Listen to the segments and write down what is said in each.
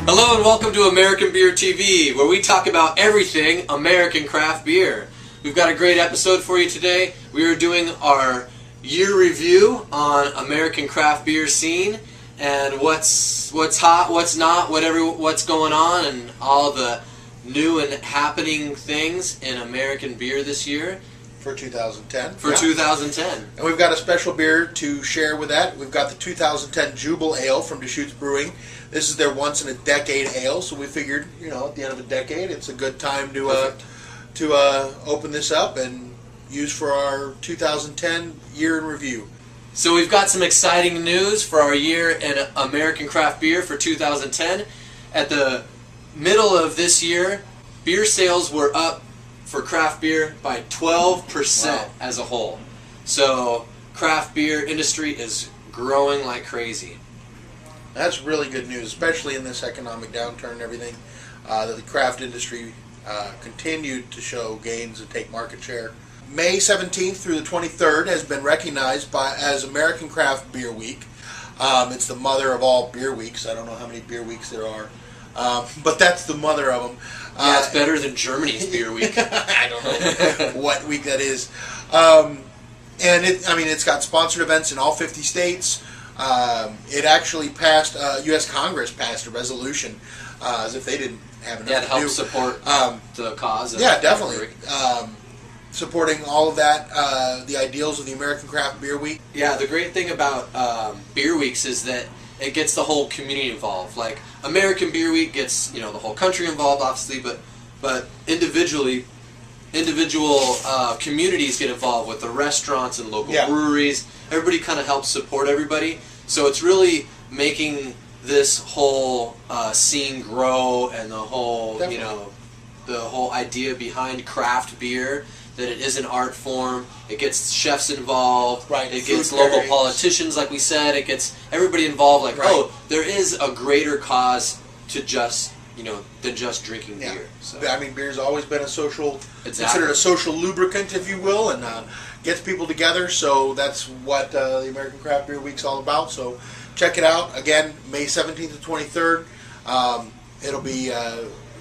Hello and welcome to American Beer TV, where we talk about everything American craft beer. We've got a great episode for you today. We are doing our year review on American craft beer scene and what's hot, what's not, what's going on, and all the new and happening things in American beer this year. For 2010. For 2010. And we've got a special beer to share with that. We've got the 2010 Jubal Ale from Deschutes Brewing. This is their once-in-a-decade ale, so we figured, at the end of a decade, it's a good time to open this up and use for our 2010 year in review. So we've got some exciting news for our year in American craft beer for 2010. At the middle of this year, beer sales were up for craft beer by 12% as a whole. So craft beer industry is growing like crazy. That's really good news, especially in this economic downturn and everything. That the craft industry continued to show gains and take market share. May 17th through the 23rd has been recognized as American Craft Beer Week. It's the mother of all beer weeks. I don't know how many beer weeks there are, but that's the mother of them. Yeah, it's better than Germany's Beer Week. I don't know what week that is. And it's got sponsored events in all 50 states. It actually passed, U.S. Congress passed a resolution, as if they didn't have enough to help support the cause. Yeah, definitely. Supporting all of that, the ideals of the American Craft Beer Week. Yeah, the great thing about Beer Weeks is that it gets the whole community involved. Like American Beer Week gets the whole country involved, obviously, but individual communities get involved with the restaurants and local breweries. Everybody kind of helps support everybody. So it's really making this whole scene grow, and the whole the whole idea behind craft beer, that it is an art form. It gets chefs involved. Right. It gets local politicians, like we said. It gets everybody involved. Like, there is a greater cause to just than just drinking beer. So. Beer's always been considered a social lubricant, if you will, and gets people together. So that's what the American Craft Beer Week's all about. So check it out. Again, May 17th to 23rd. It'll be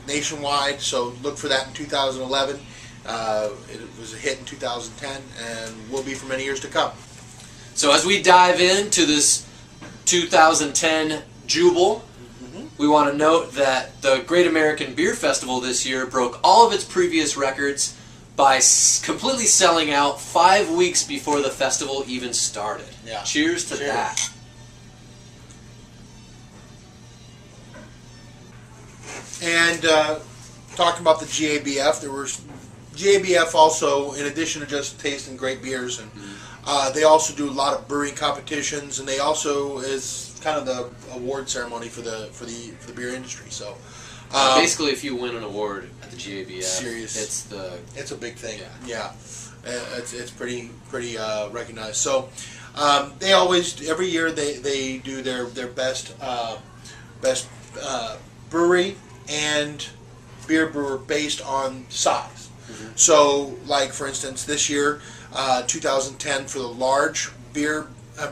nationwide, so look for that in 2011. It was a hit in 2010 and will be for many years to come. So as we dive into this 2010 Jubal, we want to note that the Great American Beer Festival this year broke all of its previous records by completely selling out 5 weeks before the festival even started. Yeah. Cheers to that. And talking about the GABF, there was GABF also, in addition to just tasting great beers, and they also do a lot of brewing competitions, and they also is kind of the award ceremony for the beer industry. So basically, if you win an award at the GABF, it's a big thing. Yeah, it's pretty recognized. So they always, every year they do their best brewery and beer brewer based on size. So, like for instance, this year, 2010 for the large beer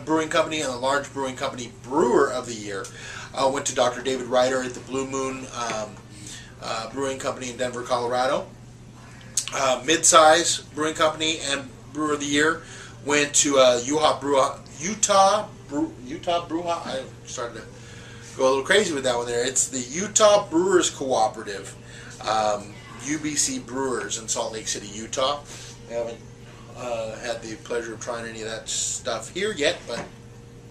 brewing company and the large brewing company brewer of the year went to Dr. David Ryder at the Blue Moon Brewing Company in Denver, Colorado. Mid-size brewing company and brewer of the year went to Utah Brewha. I started to go a little crazy with that one there. It's the Utah Brewers Cooperative, UBC Brewers in Salt Lake City, Utah. I haven't had the pleasure of trying any of that stuff here yet, but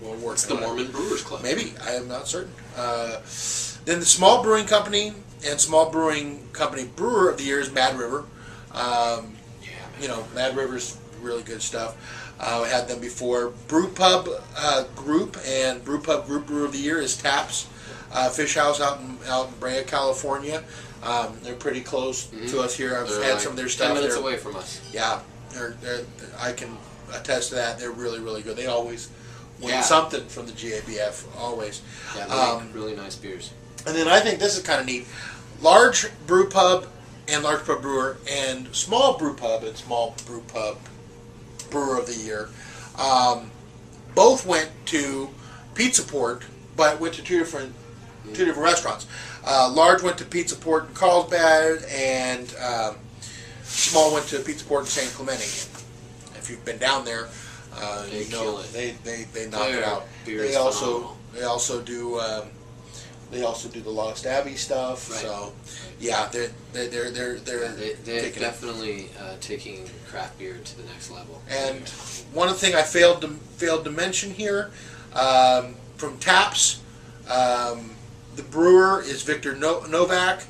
we'll work. It's the Mormon Brewers Club. Maybe. I am not certain. Then the small brewing company and small brewing company brewer of the year is Mad River. Mad River's really good stuff. We had them before. Brewpub Group and Brewpub Group Brewer of the Year is Taps Fish House out in Brea, California. They're pretty close to us here. I've had some of their stuff. 10 minutes away from us. Yeah, I can attest to that. They're really, really good. They always win something from the GABF, always. Yeah, they make really nice beers. And then I think this is kind of neat. Large brew pub and large pub brewer and small brew pub and small brew pub brewer of the year both went to Pizza Port, but went to two different Two different restaurants. Large went to Pizza Port in Carlsbad, and small went to Pizza Port in San Clemente. If you've been down there, they you know they knock it out. They also do the Lost Abbey stuff. Right. So yeah, they're definitely taking craft beer to the next level. And one thing I failed to mention here, from Taps, the brewer is Victor Novak,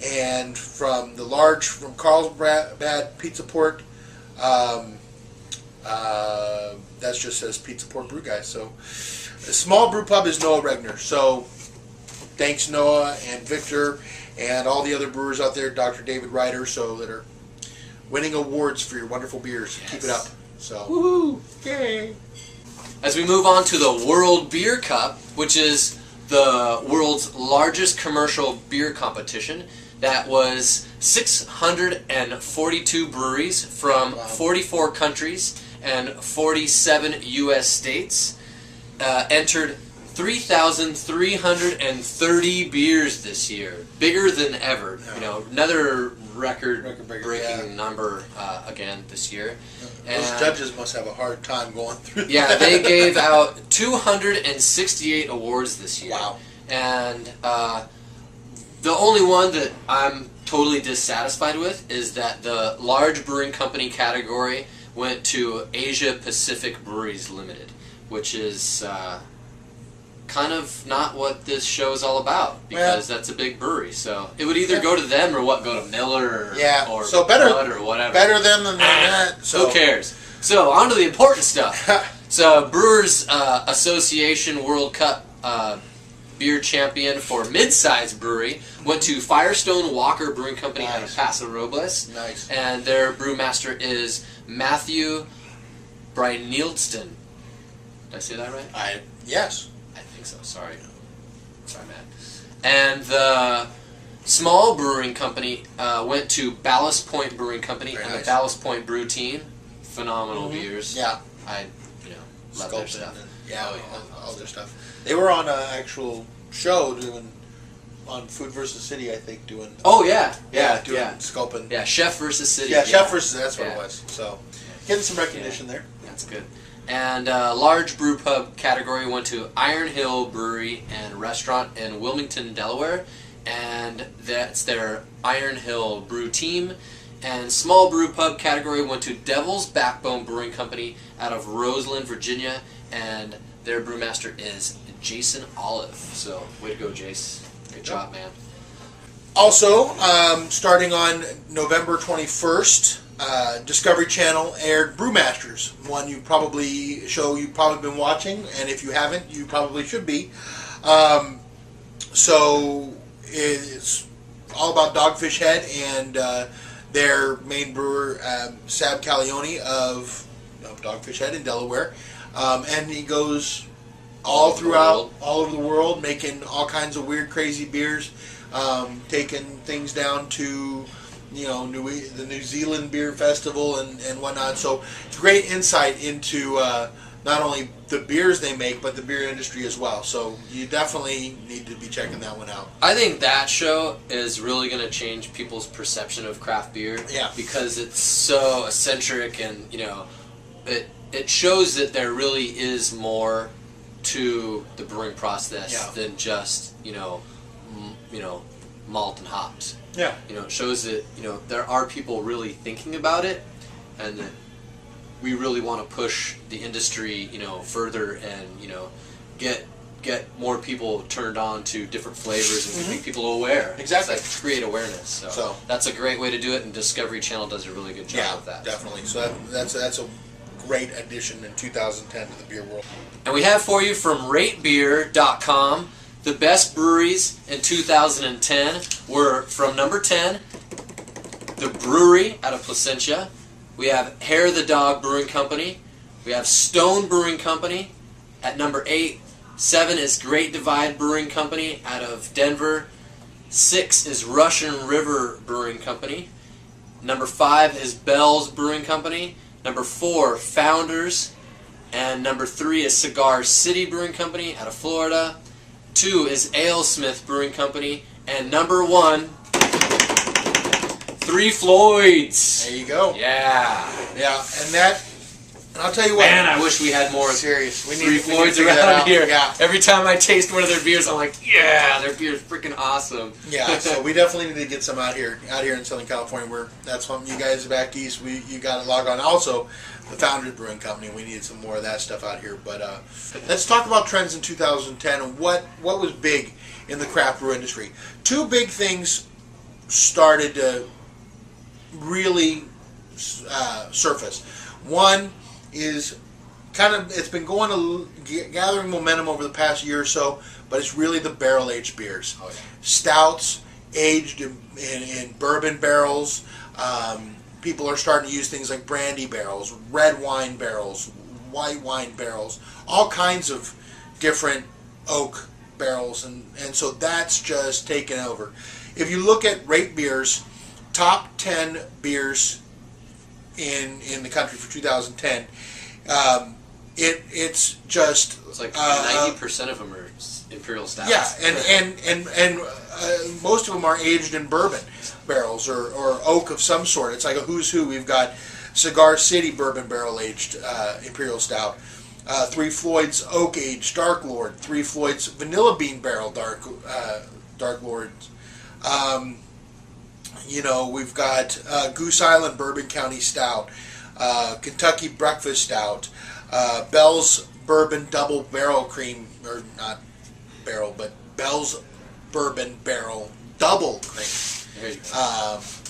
and from the large from Carlsbad Pizza Port, that just says Pizza Port Brew Guys. So the small brew pub is Noah Regner. So thanks Noah and Victor and all the other brewers out there, Dr. David Ryder, so that are winning awards for your wonderful beers. Yes. Keep it up. So woohoo! Yay! As we move on to the World Beer Cup, which is the world's largest commercial beer competition, that was 642 breweries from 44 countries and 47 U.S. states entered 3,330 beers this year, bigger than ever. Yeah. You know, another record-breaking number again this year. And those judges must have a hard time going through. Yeah, they gave out 268 awards this year. Wow! And the only one that I'm totally dissatisfied with is that the large brewing company category went to Asia Pacific Breweries Limited, which is kind of not what this show is all about, because that's a big brewery. So it would either go to them or go to Miller or so Bud or whatever. Better them than that. So. Who cares? So on to the important stuff. So Brewers Association World Cup beer champion for mid-sized brewery went to Firestone Walker Brewing Company out of Paso Robles. Nice. And their brewmaster is Matthew Brynildsten. Did I say that right? Yes. I think so. Sorry, Matt. And the small brewing company went to Ballast Point Brewing Company and the Ballast Point Brew Team. Phenomenal beers. Yeah. I love their stuff. All their stuff. They were on an actual show on Food versus City, I think, doing. Oh yeah, Sculpin. Yeah, Chef versus City. Yeah, Chef versus. That's what it was. So, getting some recognition there. That's good. And large brew pub category went to Iron Hill Brewery and Restaurant in Wilmington, Delaware, and that's their Iron Hill Brew Team. And small brew pub category went to Devil's Backbone Brewing Company out of Roseland, Virginia, and their brewmaster is Jason Olive. So, way to go, Jace. Good job, man. Also, starting on November 21st, Discovery Channel aired Brewmasters, one you've probably been watching, and if you haven't, you probably should be. So it's all about Dogfish Head and their main brewer, Sab Calione of Dogfish Head in Delaware, and he goes all over the world, making all kinds of weird, crazy beers, taking things down to the New Zealand Beer Festival and whatnot. So it's great insight into not only the beers they make, but the beer industry as well. So you definitely need to be checking that one out. I think that show is really going to change people's perception of craft beer. Yeah. Because it's so eccentric, and it shows that there really is more to the brewing process than just malt and hops. Yeah. It shows that there are people really thinking about it, and that we really want to push the industry further, and get more people turned on to different flavors and make people aware. Exactly. It's like create awareness. So that's a great way to do it, and Discovery Channel does a really good job with that. Definitely. So that's a great addition in 2010 to the beer world. And we have for you from RateBeercom, the best breweries in 2010 were from number 10, The Brewery out of Placentia. We have Hair the Dog Brewing Company. We have Stone Brewing Company at number 8. 7 is Great Divide Brewing Company out of Denver. 6 is Russian River Brewing Company. Number 5 is Bell's Brewing Company. Number 4, Founders. And number 3 is Cigar City Brewing Company out of Florida. 2 is AleSmith Brewing Company. And number 1, Three Floyds. There you go. Yeah. Yeah, and I'll tell you what. Man, I wish we had more serious. We Three need Floyds to figure that around out. here. Yeah. Every time I taste one of their beers, I'm like, yeah, their beer is freaking awesome. Yeah, so we definitely need to get some out here in Southern California. Where that's when you guys back east, you got to log on. Also, the Founders Brewing Company, we needed some more of that stuff out here. But let's talk about trends in 2010 and what was big in the craft brew industry. 2 big things started to really surface. One is it's been gathering momentum over the past year or so, but it's really the barrel-aged beers. Oh, yeah. Stouts aged in bourbon barrels. People are starting to use things like brandy barrels, red wine barrels, white wine barrels, all kinds of different oak barrels, and so that's just taken over. If you look at Rate Beer's top 10 beers in the country for 2010, it's like 90% of them are imperial stouts. Yeah, and most of them are aged in bourbon barrels or oak of some sort. It's like a who's who. We've got Cigar City bourbon barrel aged imperial stout, Three Floyds oak aged Dark Lord, Three Floyds vanilla bean barrel Dark Lords. We've got Goose Island Bourbon County Stout, Kentucky Breakfast Stout, Bell's Bourbon Double Barrel Cream, or not barrel, but Bell's Bourbon Barrel Double Cream,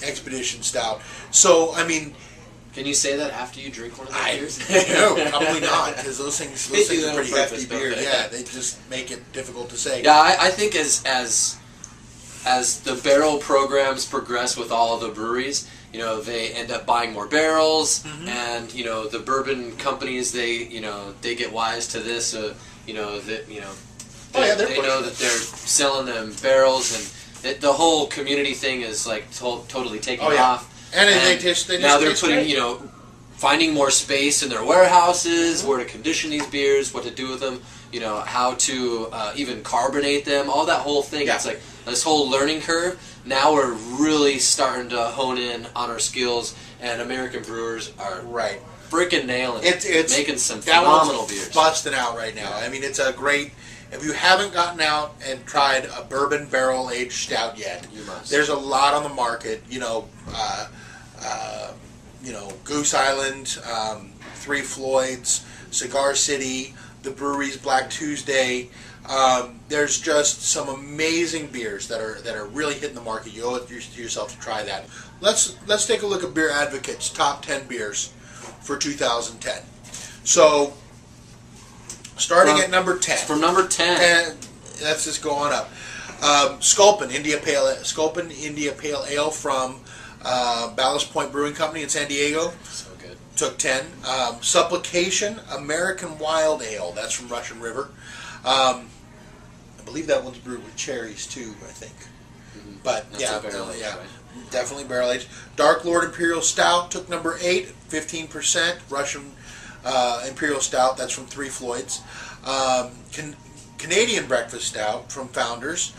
Expedition Stout. So, I mean, can you say that after you drink one of those beers? No, probably not, because those things are pretty hefty beer. Yeah, they just make it difficult to say. Yeah, I think as the barrel programs progress with all of the breweries, they end up buying more barrels, and the bourbon companies they get wise to this. They know that they're selling them barrels, and the whole community thing is like totally taking off. And they just now they're putting finding more space in their warehouses, where to condition these beers, what to do with them, how to even carbonate them, all that whole thing. Yeah. It's like this whole learning curve. Now we're really starting to hone in on our skills, and American brewers are freaking nailing it. It's making some phenomenal beers. Busting out right now. I mean, it's a great. If you haven't gotten out and tried a bourbon barrel aged stout yet, you must. There's a lot on the market. Goose Island, Three Floyds, Cigar City, the brewery's Black Tuesday. There's just some amazing beers that are really hitting the market. You owe it to yourself to try that. Let's take a look at Beer Advocate's top 10 beers for 2010. So, starting at number 10. From number 10. Let's just go on up. Sculpin India Pale Ale from Ballast Point Brewing Company in San Diego. So good. Took 10. Supplication American Wild Ale. That's from Russian River. I believe that one's brewed with cherries too, I think. But that's barrel-aged, right? Definitely barrel aged. Dark Lord Imperial Stout took number 8, 15% Russian Imperial Stout. That's from Three Floyds. Canadian Breakfast Stout from Founders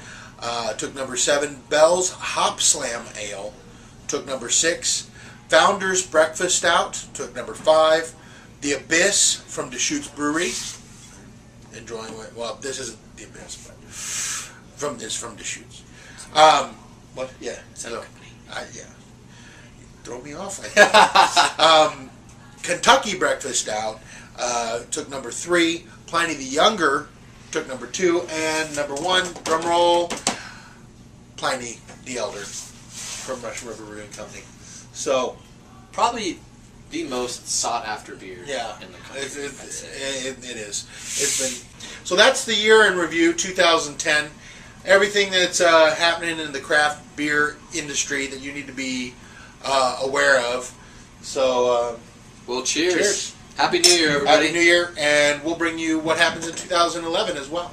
took number 7. Bell's Hop Slam Ale took number 6. Founders Breakfast Stout took number 5. The Abyss from Deschutes Brewery. Enjoying it. Well, this isn't The Abyss, but it's from Deschutes. What? Yeah. Hello. Yeah. You throw me off like that. Kentucky Breakfast Stout took number 3. Pliny the Younger took number 2, and number 1, drum roll, Pliny the Elder from Russian River Brewing Company. So, probably the most sought after beer in the country. It is. It's been so. That's the year in review, 2010. Everything that's happening in the craft beer industry that you need to be aware of. So, well, cheers. Happy New Year, everybody. Happy New Year, and we'll bring you what happens in 2011 as well.